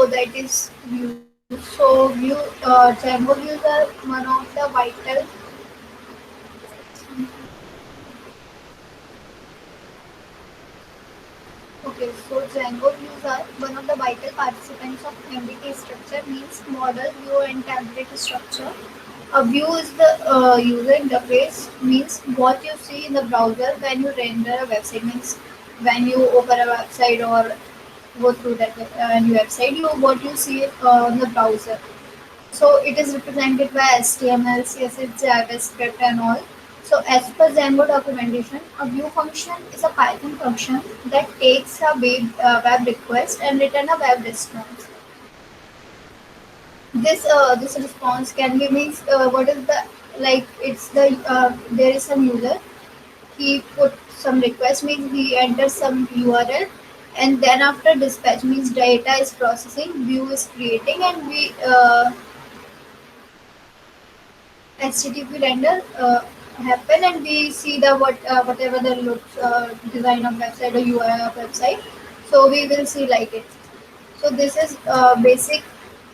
that is views. So Django views are one of the vital. Okay, so Django views are one of the vital participants of MDT structure, means model, view, and template structure. A view is the user interface, means what you see in the browser when you render a website, means when you open a website or go through that new website, you what you see on the browser. So it is represented by HTML, CSS, JavaScript, and all. So as per Django documentation, a view function is a Python function that takes a web request and return a web response. This response can be, means what is the, like it's the there is some user, he put some request, means he enters some URL, and then after dispatch, means data is processing, view is creating, and we HTTP render happen, and we see the whatever the looks design of website or UI of website. So we will see like it. So this is basic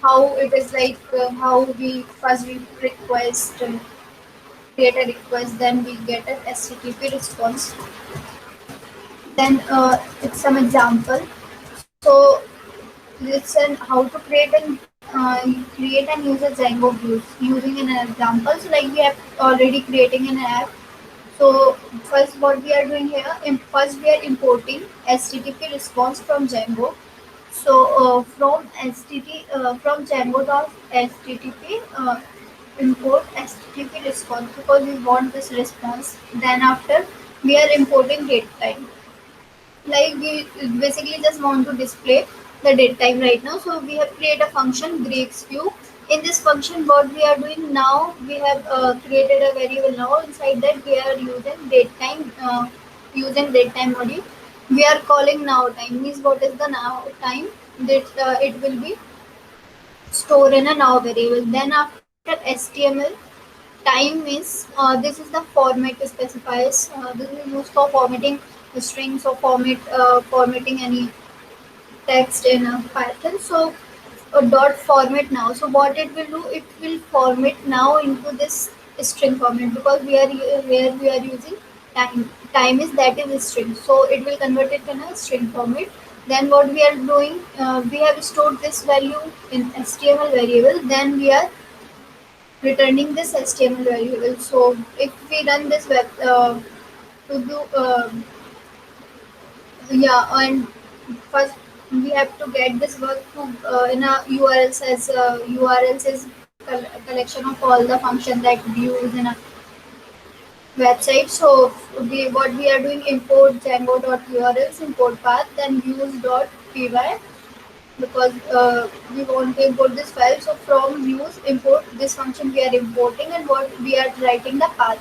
how it is, like how we first we request create a request, then we get an HTTP response. Then it's some example. So listen how to create and use a Django views using an example. So like we have already creating an app. So first what we are doing here, first we are importing HTTP response from Django. So from Django.http import HTTP response because we want this response. Then after we are importing datetime, like we basically just want to display the date time right now. So we have created a function breaks view. In this function what we are doing now, we have created a variable now. Inside that we are using date time module. We are calling now time, means what is the now time, that it will be stored in a now variable. Then after HTML, time is this is the format specifies, this is used for formatting the strings or formatting any text in Python. So dot format now. So what it will do, it will format now into this string format because where we are using time. Time is that is a string, so it will convert it in a string format. Then what we are doing, we have stored this value in HTML variable. Then we are returning this HTML variable. So if we run this web to do yeah, and first we have to get this work to in a URLs, as URLs is collection of all the functions that we use in a website. So what we are doing, import Django.urls, import path, then views.py, because we want to import this file. So from views import this function we are importing, and what we are writing the path.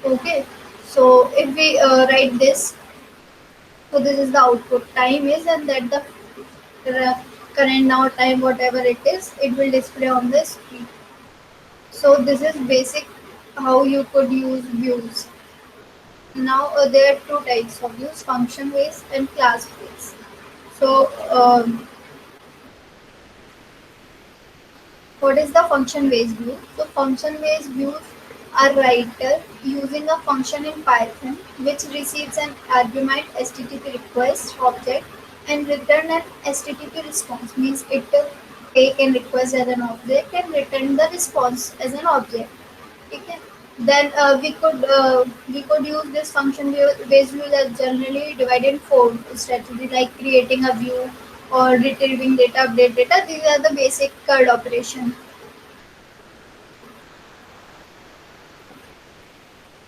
Okay, so if we write this, so this is the output time is, and that the current now time whatever it is, it will display on the screen. So this is basic how you could use views. Now there are two types of views: function based and class based. So what is the function based view? So function based views are writer using a function in Python which receives an argument HTTP request object and return an HTTP response. Means it take an request as an object and return the response as an object. Okay. Then we could use this function based view that generally divided in four strategies, like creating a view or retrieving data, update data. These are the basic CRUD operation.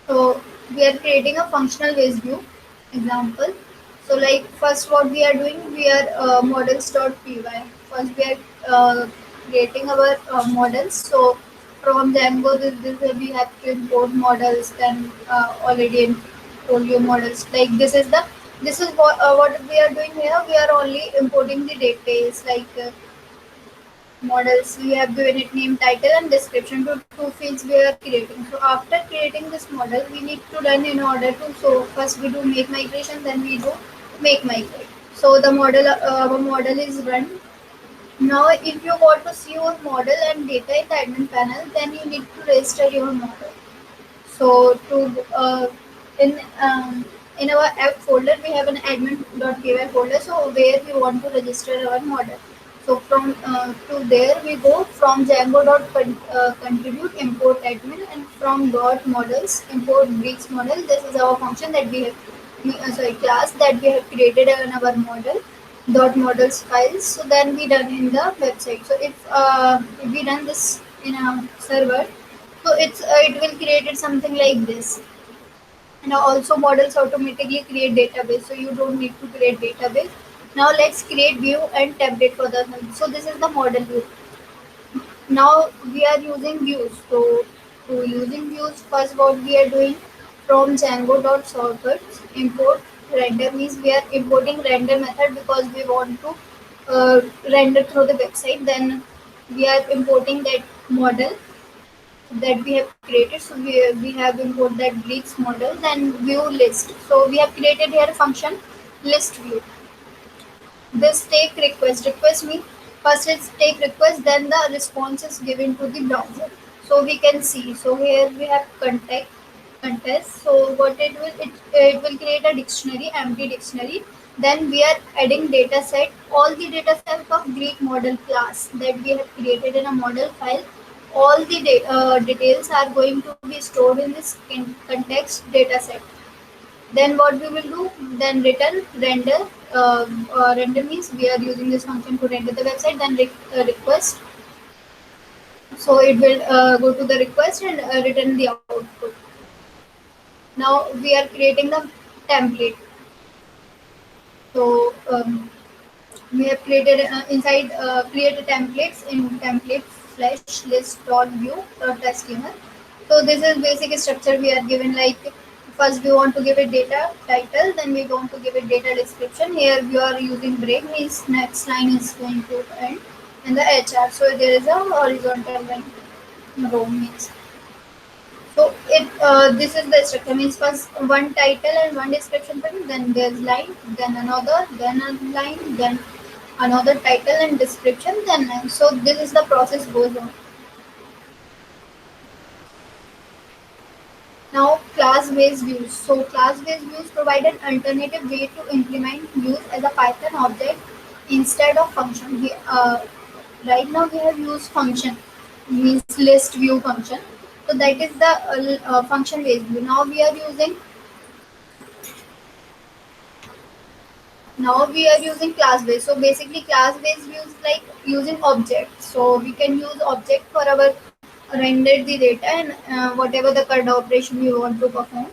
So we are creating a functional based view example. So like first what we are doing, we are models.py. First we are creating our models. So from Django, this we have to import models. Then already told you models. Like this is what we are doing here. We are only importing the details, like models. We have given it name, title, and description to two fields we are creating. So after creating this model, we need to run in order to. So first we do make migration, then we do make migrate. So the model our model is run. Now, if you want to see your model and data in the admin panel, then you need to register your model. So to in in our app folder, we have an admin.py folder. So where we want to register our model. So from to there we go from Django.contribute import admin, and from dot models import Greeks model. This is our function that we have class that we have created in our model dot models files. So then we run in the website. So if we run this in a server, so it will create it something like this. And also models automatically create database, so you don't need to create database. Now let's create view and template for the. So this is the model view. Now we are using views. So to using views, first what we are doing, from Django.sockets import render, means we are importing render method because we want to render through the website. Then we are importing that model that we have created. So we have import that Greeks model, then view list. So we have created here a function list view. This take request. Request means first it's take request, then the response is given to the browser. So we can see. So here we have contest. So what it will create a dictionary, empty dictionary. Then we are adding data set, all the data set of Greek model class that we have created in a model file. All the details are going to be stored in this context data set. Then what we will do, then return render. Render means we are using this function to render the website. Then request, so it will go to the request and return the output. Now we are creating the template. So we have created inside create templates in template slash list dot view dot html. So this is basic structure we are given, like first we want to give it data title, then we want to give it data description. Here we are using break, means next line is going to end, and the hr. So there is a horizontal line row means. So it this is the structure, means first one title and one description button, then there's line, then another, then a line, then another title and description, then line. So this is the process goes on. Now class-based views. So class-based views provide an alternative way to implement views as a Python object instead of function. Right now we have used function, means list view function. So that is the function-based view. Now we are using class-based. So basically class-based views like using objects. So we can use object for our render the data and whatever the CUD operation you want to perform.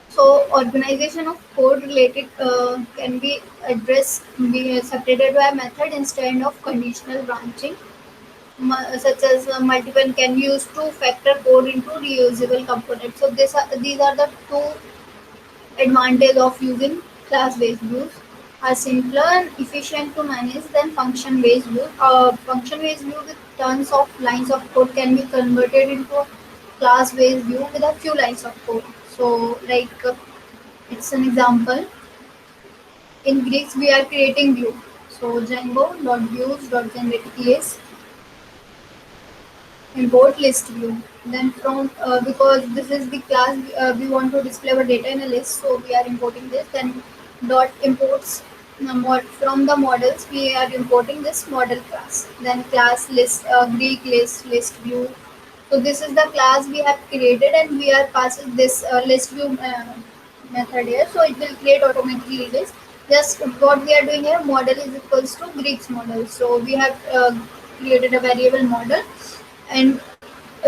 So organization of code related can be addressed, be separated by a method instead of conditional branching, such as multiple can use to factor code into reusable components. So these are the two advantage of using class-based views. Are simpler and efficient to manage than function-based views. Function-based view with tons of lines of code can be converted into a class-based view with a few lines of code. So, like it's an example. In Greeks, we are creating view. So Django.views.generate case import list view. Then from because this is the class we want to display our data in a list, so we are importing this. Then dot imports from the models we are importing this model class. Then class list Greek list view. So this is the class we have created, and we are passing this list view method here. So it will create automatically this. Just what we are doing here, model is equals to Greeks model. So we have created a variable model and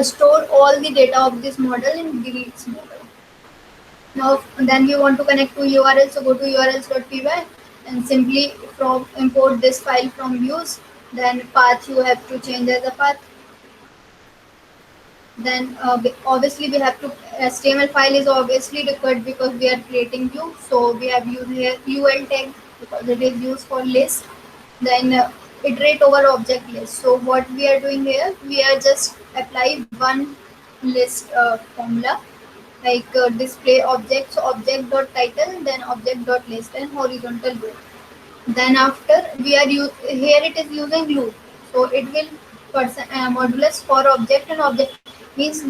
store all the data of this model in Greeks model. Now then you want to connect to URL, so go to urls.py and simply from import this file from views. Then path you have to change as a path. Then obviously we have to HTML file is obviously required because we are creating view. So we have used here UL tag because it is used for list. Then iterate over object list. So what we are doing here, we are just apply one list formula, like display object. So object dot title, then object dot list and horizontal row. Then after here it is using loop, so it will modulus for object and object means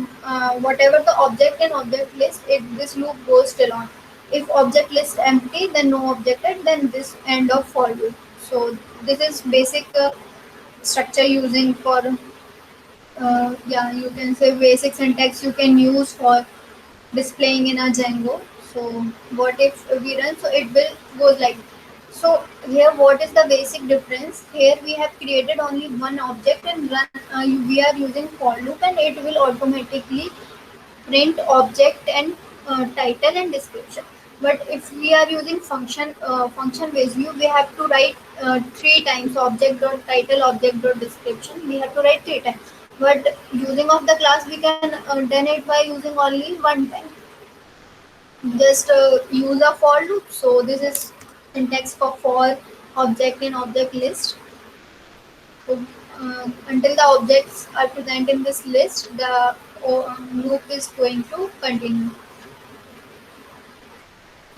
whatever the object and object list, if this loop goes till on. If object list empty, then no objected, then this end of for loop. So this is basic structure using for yeah, you can say basic syntax you can use for displaying in a Django. So what if we run? So it will goes like. So here, what is the basic difference? Here we have created only one object and run. We are using for loop, and it will automatically print object and title and description. But if we are using function based view, we have to write three times object dot title, object dot description. We have to write three times. But using of the class, we can done it by using only one time. Just use a for loop. So this is syntax for object in object list. So until the objects are present in this list, the loop is going to continue.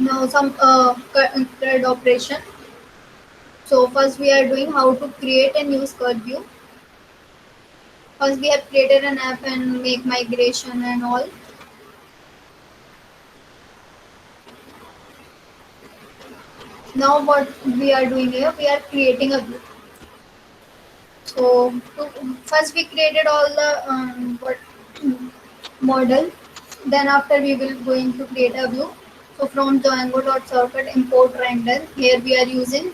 Now some CRUD operation. So first we are doing how to create and use CRUD view. First we have created an app and make migration and all. Now what we are doing here, we are creating a view. So first we created all the what model. Then after we will going to create a view. So from Django.circuit import render. Here we are using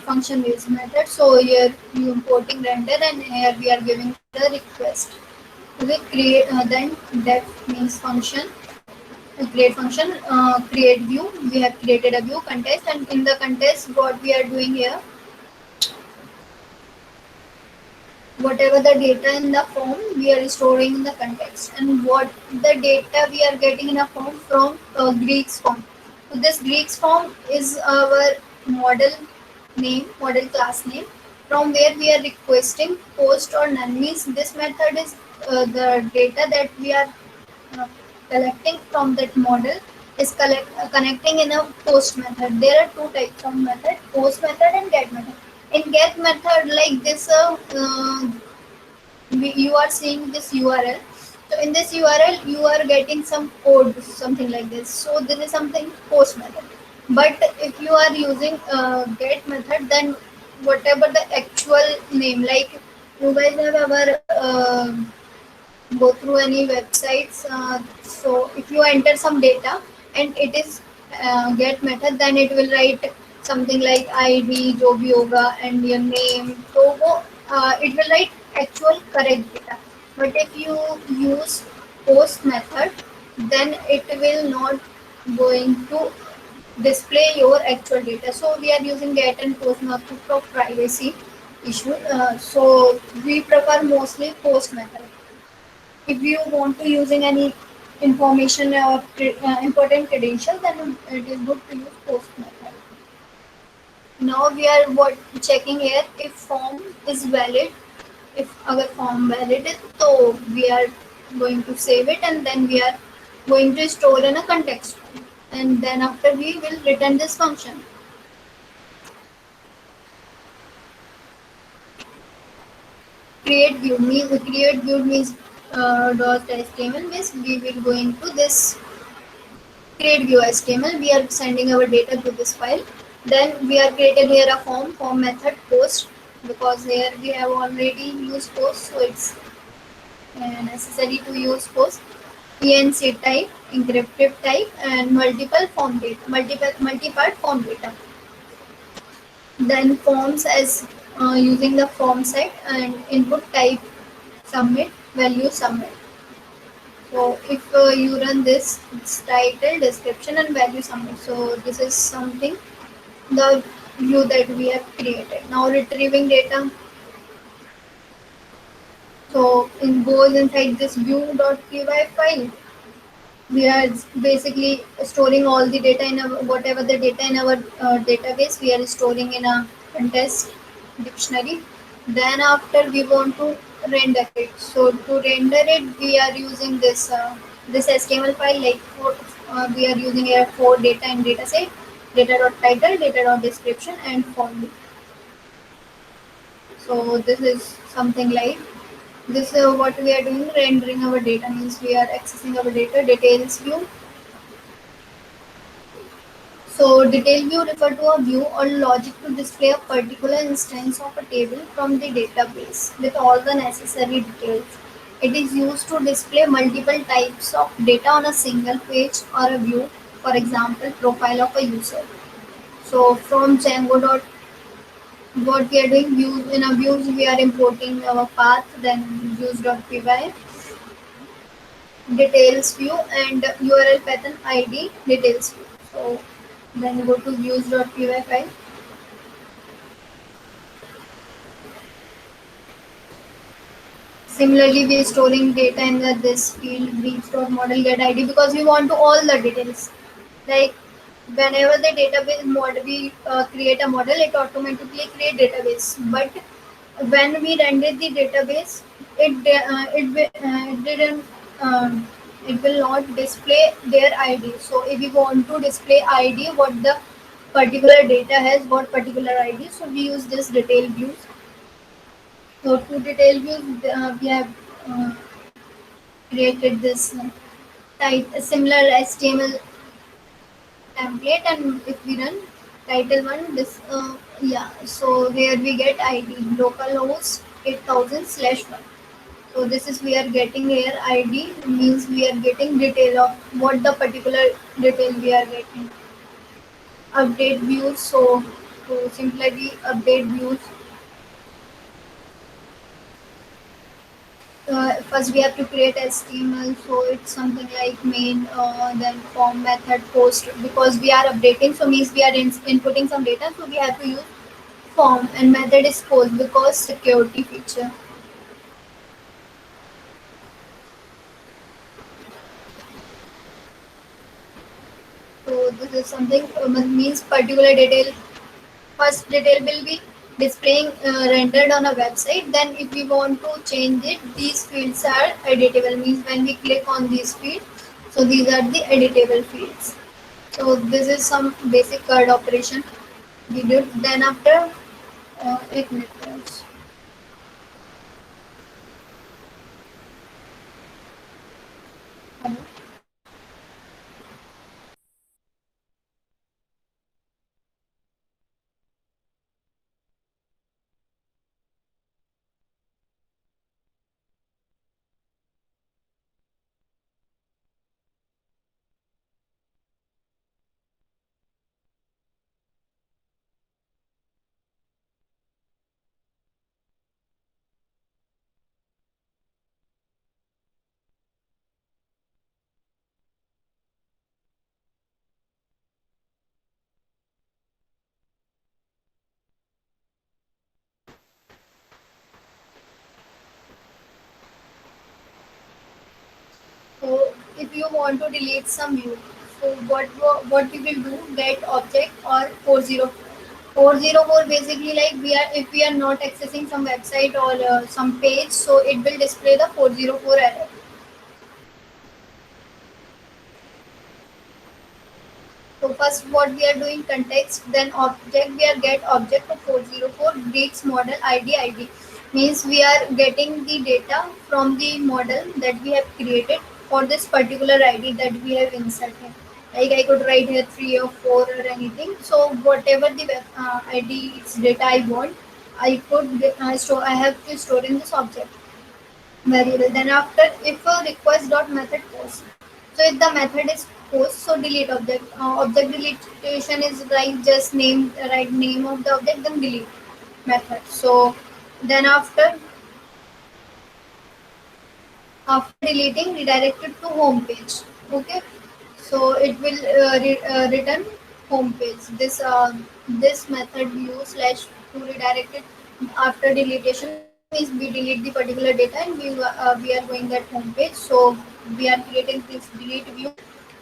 function based method. So here you importing render, and here we are giving the request. We create then def means function. Create function, create view. We have created a view contest, and in the contest, what we are doing here, whatever the data in the form, we are storing in the context, and what the data we are getting in a form from Greeks form. So this Greeks form is our model name, model class name, from where we are requesting post or none. Means this method is the data that we are uh, collecting from that model is connecting in a post method. There are two types of method: post method and get method. In get method, like this you are seeing this URL. So in this URL, you are getting some code, something like this. So this is something post method. But if you are using get method, then whatever the actual name, like you guys have ever go through any websites. So if you enter some data and it is get method, then it will write something like ID, job yoga, and your name. So it will write actual correct data. But if you use post method, then it will not going to display your actual data. So we are using get and post method for privacy issue. So we prefer mostly post method. If you want to using any information or important credentials, then it is good to use post method. Now we are what checking here if form is valid. If our form valid is, so we are going to save it, and then we are going to store in a context, and then after we will return this function. Create view means .html means we will go into this create view HTML. We are sending our data to this file. Then we are created here a form method post, because here we have already used post, so it's necessary to use post. ENC type, encrypted type, and multiple form data, multi-part form data. Then forms as using the form set, and input type submit, value submit. So if you run this, it's title, description, and value submit. So this is something the view that we have created. Now retrieving data. So it goes inside this view.py file. We are basically storing all the data in our whatever the data in our database. We are storing in a contest dictionary. Then after we want to render it. So to render it, we are using this HTML file. Like we are using here for data and data set. data.title, data.description, and form. So this is something like this. What we are doing, rendering our data means we are accessing our data details view. So detail view refer to a view or logic to display a particular instance of a table from the database with all the necessary details. It is used to display multiple types of data on a single page or a view, for example, profile of a user. So from Django dot what we are doing views in a views we are importing our path, then views.py, details view, and URL pattern ID details view. So then go to views.py file. Similarly, we are storing data in this field breach.model get ID because we want to all the details. Like whenever the database model we create a model, it automatically create database. But when we render the database, it didn't it will not display their ID. So if we want to display ID, what the particular data has, what particular ID, so we use this detail views. So to detail views, we have uh, created this type a similar HTML template, and if we run title one, this yeah. So here we get ID localhost 8000 slash one. So this is we are getting here ID means we are getting detail of what the particular detail we are getting. Update views. So to simply update views, first we have to create HTML, so it's something like main, then form method post because we are updating, so means we are inputting some data, so we have to use form, and method is post because security feature. So this is something means particular detail. First detail will be displaying rendered on a website. Then if we want to change it, these fields are editable. Means when we click on these fields, so these are the editable fields. So this is some basic card operation we did. Then after एक minute. So if you want to delete some view, so what we will do, get object or 404 basically, like we are, if we are not accessing some website or some page, so it will display the 404 error. So first what we are doing context, then object, we are get object of 404 breeds model ID. Means we are getting the data from the model that we have created for this particular ID that we have inserted. Like I could write here 3 or 4 or anything. So whatever the ID data I want, I could store. I have to store in this object variable. Then after if a request dot method post. So if the method is post, so delete object. Object deletion is like just name, write name of the object, then delete method. So then after deleting, redirect it to home page. Okay, so it will return home page. This method we use slash to redirect it after deletion means we delete the particular data and we are going that home page. So we are creating this delete view,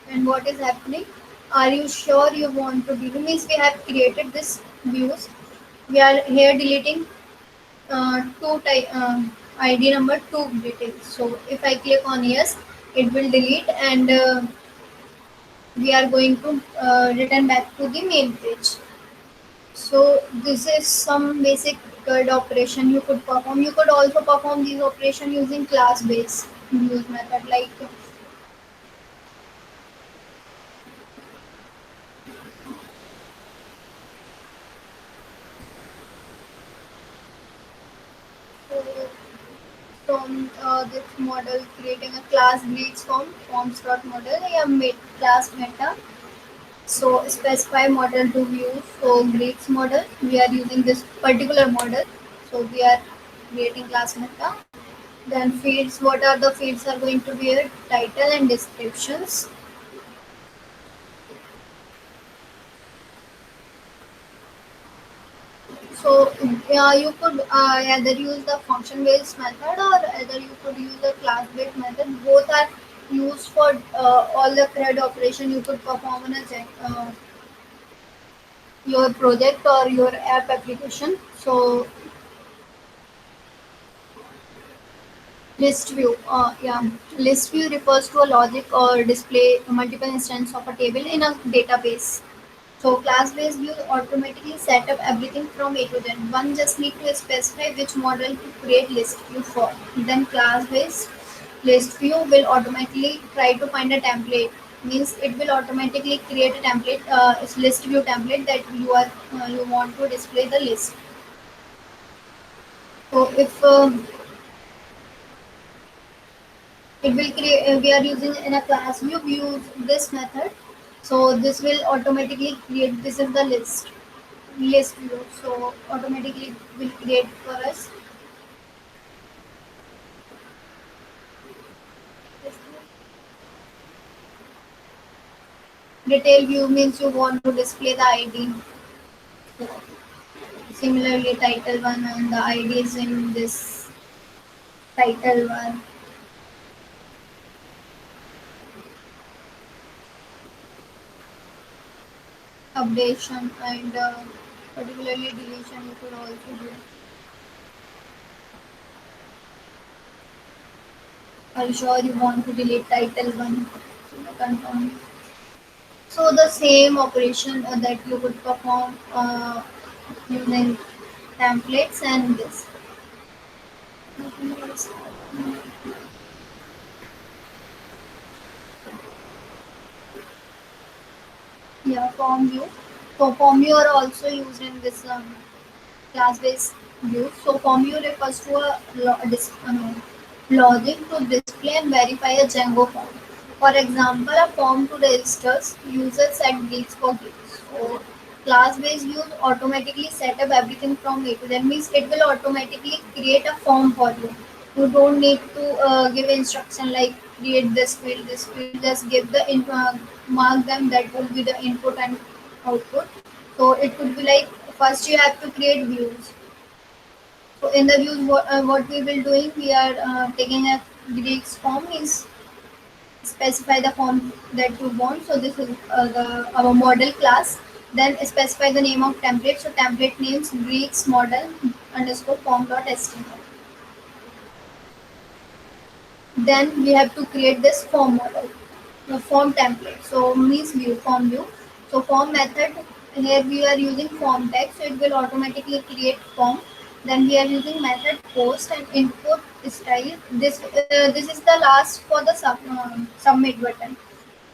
and what is happening? Are you sure you want to delete? Means we have created this views. We are here deleting two type ID number two details. So if I click on yes, it will delete, and we are going to return back to the main page. So this is some basic CRUD operation you could perform. You could also perform these operation using class-based use method like uh, from this model creating a class greets forms dot model class meta. So specify model to view. So greets model we are using this particular model. So we are creating class meta. Then fields, what are the fields are going to be a title and descriptions. So you could either use the function based method or either you could use the class based method. Both are used for all the CRUD operation you could perform in your project or your app application. So list view, list view refers to a logic or display multiple instances of a table in a database. So class-based view automatically set up everything from A to Z. One just need to specify which model to create list view for. Then class-based list view will automatically try to find a template. Means it will automatically create a template, it's list view template that you want to display the list. So if it will create, we are using in a class view, we use this method. So this will automatically create. This is the list view, so automatically will create for us. Detail view means you want to display the id. So similarly title one and the id is in this title one. Updation and particularly deletion you could also do. Are you sure you want to delete title one? So confirm. So the same operation that you could perform using templates and this. Yeah, form view. So form view are also used in this class-based view. So form view refers to a logic to display and verify a Django form. For example, a form to registers user set greets for greets. So class-based views automatically set up everything from A to Z. Means it will automatically create a form for you. You don't need to give instruction like create this field, this field. Just give the mark them. That will be the input and output. So it could be like first you have to create views. So in the views, what we will doing, we are taking a Greeks form is specify the form that you want. So this is the our model class. Then specify the name of template. So template names Greeks model underscore form dot html. Then we have to create this form model, the form template. So means view, form view. So form method, here we are using form text, so it will automatically create form. Then we are using method post and input style. This is the last for the submit button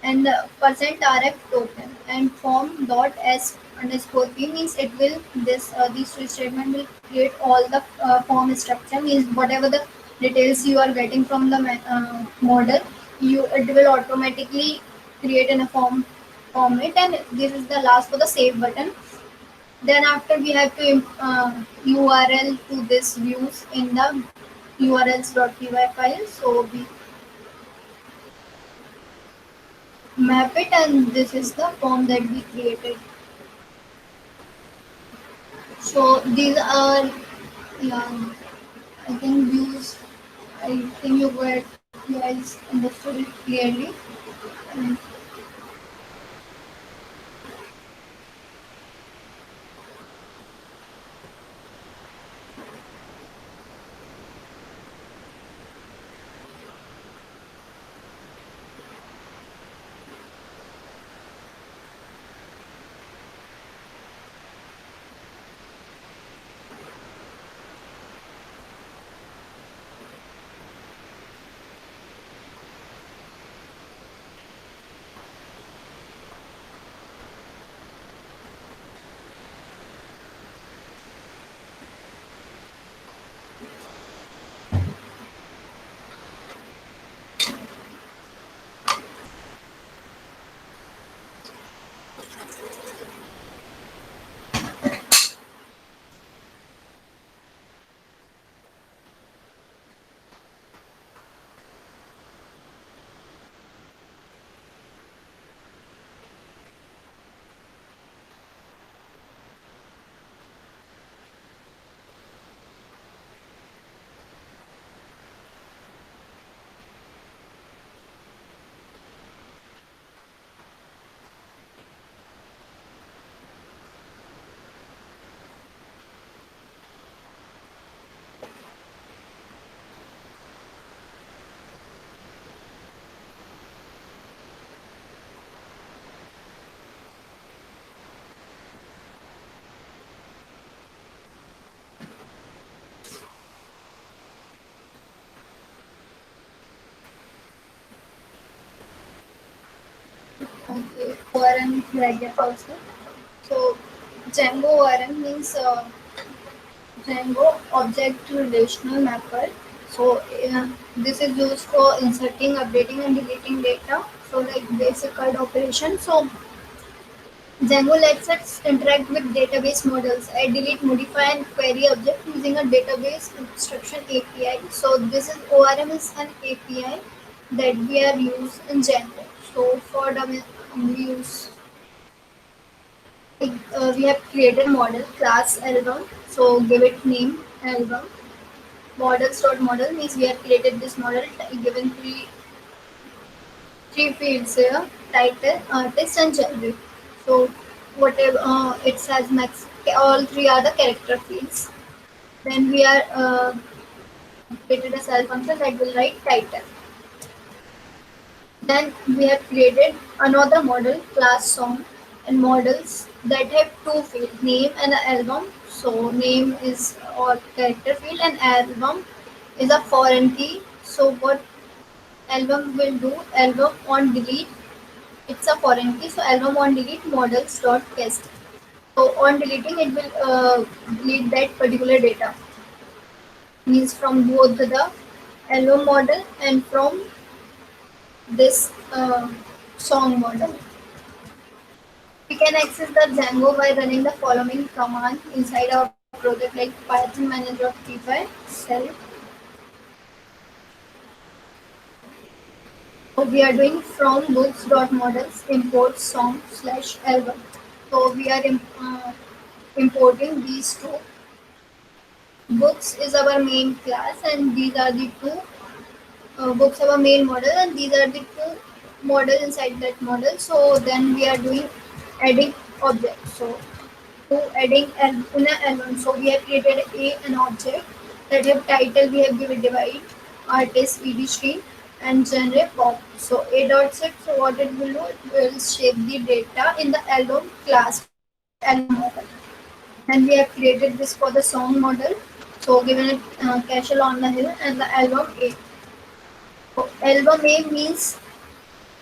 and percent rf token and form dot s underscore p means it will this these two statement will create all the form structure. Means whatever the details you are getting from the model, you it will automatically create in a format. And this is the last for the save button. Then after we have to url to this views in the urls.py file. So we map it and this is the form that we created. So these are, yeah, I think views. I think you guys understood it clearly. And ORM like that also. So Django ORM means Django Object Relational Mapper. So this is used for inserting, updating, and deleting data. So like basic CRUD operation. So Django lets us interact with database models. I delete, modify, and query object using a database abstraction API. So this is ORM is an API that we are used in Django. So for the we use we have created model class album. So give it name album. Models.model means we have created this model given three fields here: title, artist, and genre. So whatever it has max, all three are the character fields. Then we are created a cell function that will write title. Then we have created another model class song and models that have two fields, name and album. So name is or character field and album is a foreign key. So what album will do, album on delete, it's a foreign key. So album on delete models dot cast. So on deleting it will delete that particular data. Means from both the album model and from this song model. We can access the Django by running the following command inside our project like python manager.py cell. So we are doing from books.models import song slash album. So we are importing these two. Books is our main class and these are the two books have a main model and these are the two models inside that model. So then we are doing adding objects. So to adding in an album. So we have created an object that have title we have given divide, artist ED stream and genre pop. So a dot set. So what it will do, it will shape the data in the album class or album model. And we have created this for the song model. So given it Cashel on the Hill and the album A. So album A means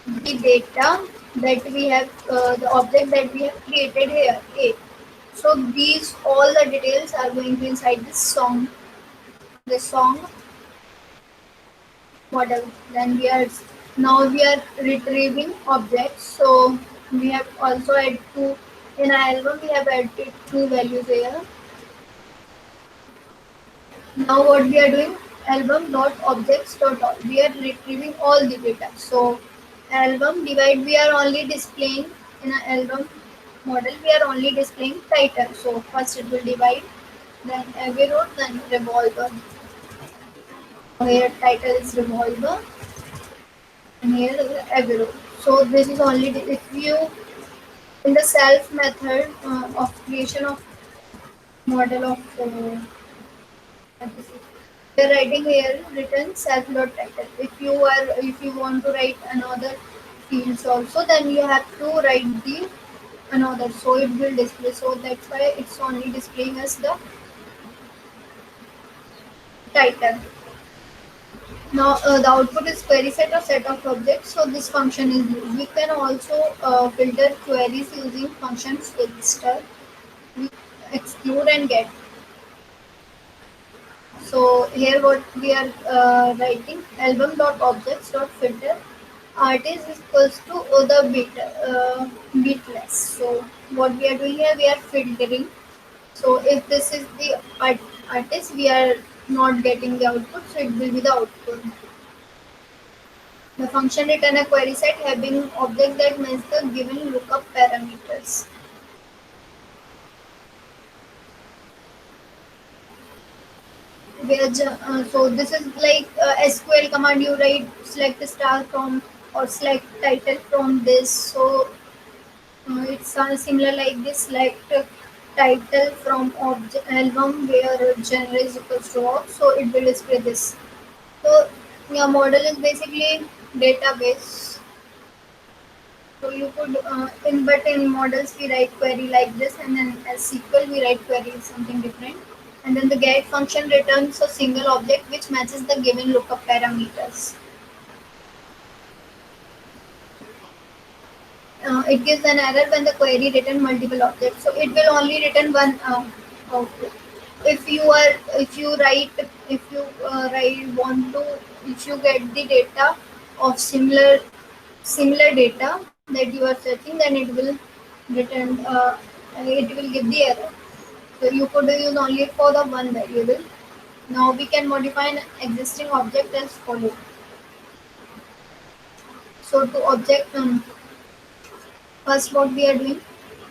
the data that we have, the object that we have created here, A. So these all the details are going to inside this song model. Then we are retrieving objects. So we have also add two in our album. We have added two values here. Now what we are doing? Album dot objects dot all. We are retrieving all the data. So album divide we are only displaying in an album model. We are only displaying title. So first it will divide, then every road, then revolver. Here title is revolver, and here is every road. So this is only if you in the self method of creation of model of we are writing here written self dot title. If you want to write another fields also, then you have to write the another. So it will display. So that's why it's only displaying as the title. Now the output is query set or set of objects. So this function is used. We can also filter queries using functions filter, exclude and get. So here what we are writing album dot objects dot filter artist is equals to the bitless. So what we are doing here, we are filtering. So if this is the artist, we are not getting the output, so it will be the output. The function return a query set having object that match the given lookup parameters. So this is like SQL command you write select star from or select title from this. So it's similar like this select title from object album where genre is equals to off. So it will display this. So your model is basically database. So you could in models we write query like this, and then as SQL we write query something different. And then the get function returns a single object which matches the given lookup parameters. it gives an error when the query return multiple objects. So it will only return one output. If you are, if you write, if you write want to, if you get the data of similar data that you are searching, then it will return. It will give the error. So you could use only for the one variable. Now we can modify an existing object as follows. So to object, first what we are doing,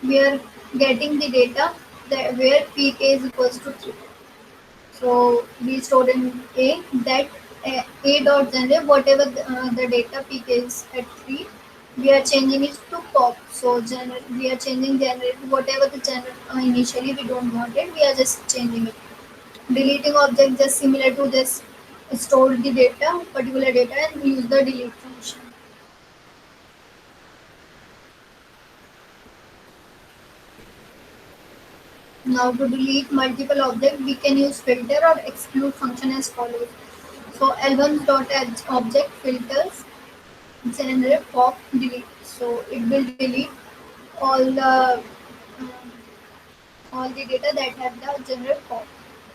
we are getting the data that where peak is equals to 3. So we stored in A that A dot generate whatever the data peak is at 3. We are changing it to pop. So we are changing generate whatever the generate initially we don't want it. We are just changing it. Deleting object just similar to just store the data, particular data, and use the delete function. Now to delete multiple objects, we can use filter or exclude function as follows. So L1 dot object filters generate pop delete. So it will delete all the all the data that have the generate pop.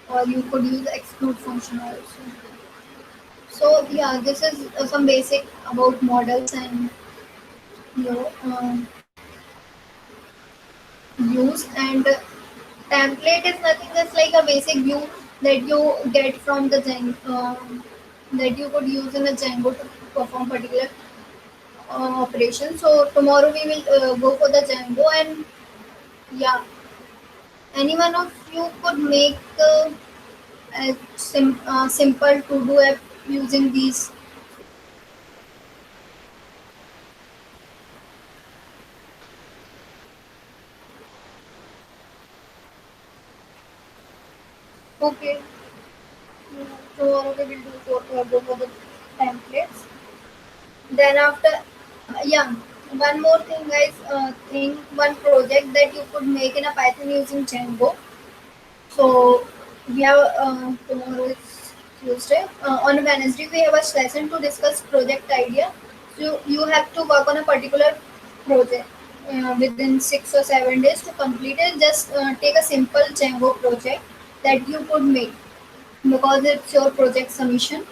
Or you could use exclude function also. So yeah, this is some basic about models and your use, and template is nothing just like a basic view that you get from the that you could use in a Django to perform particular operation. So tomorrow we will go for the Django, and yeah, any one of you could make a simple to do app using these. Okay, tomorrow we will go for the templates. Then after, yeah, one more thing, guys. Think one project that you could make in a Python using Django. So we have tomorrow is Tuesday. On Wednesday we have a session to discuss project idea. So you have to work on a particular project within 6 or 7 days to complete it. Just take a simple Django project that you could make because it's your project submission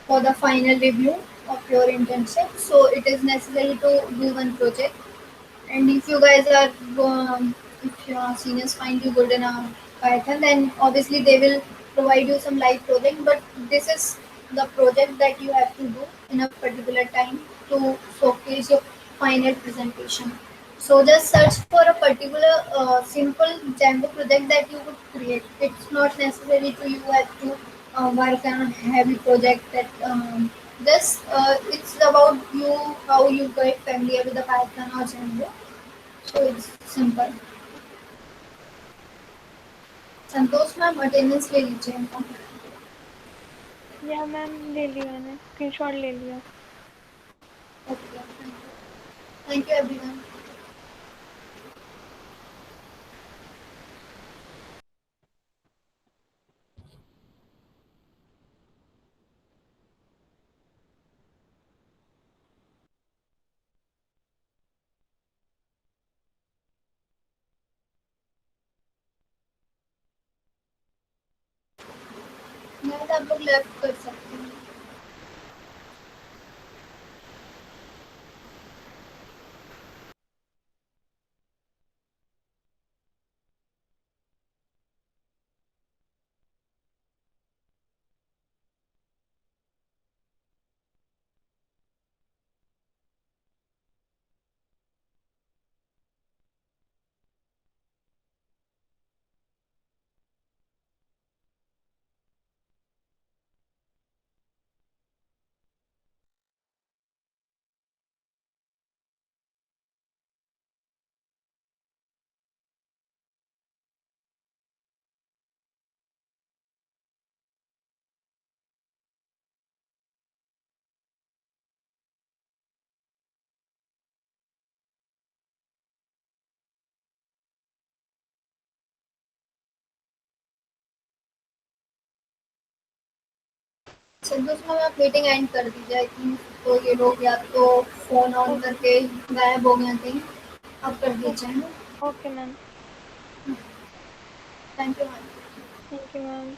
for the final review of your internship. So it is necessary to do one project. And if you guys are, if your seniors find you good in a Python, then obviously they will provide you some live project. But this is the project that you have to do in a particular time to showcase your final presentation. So just search for a particular simple Django project that you would create. It's not necessary to you have to work on a heavy project that just it's about you how you get familiar with the Python or Django. So it's simple. Santosh ma'am attendance ले लीजिए इनका. या ma'am ले लिया मैंने screenshot ले लिया. Okay thank you everyone. मैं आप लोग लेफ्ट कर सकते हैं. सिद्धू में आप मीटिंग एंड कर दीजिए आई थिंक। तो ये लोग या तो फोन ऑन ओके करके गायब हो गए थे। अब कर ओके दीजिए। Okay ma'am. Thank you ma'am. Thank you ma'am.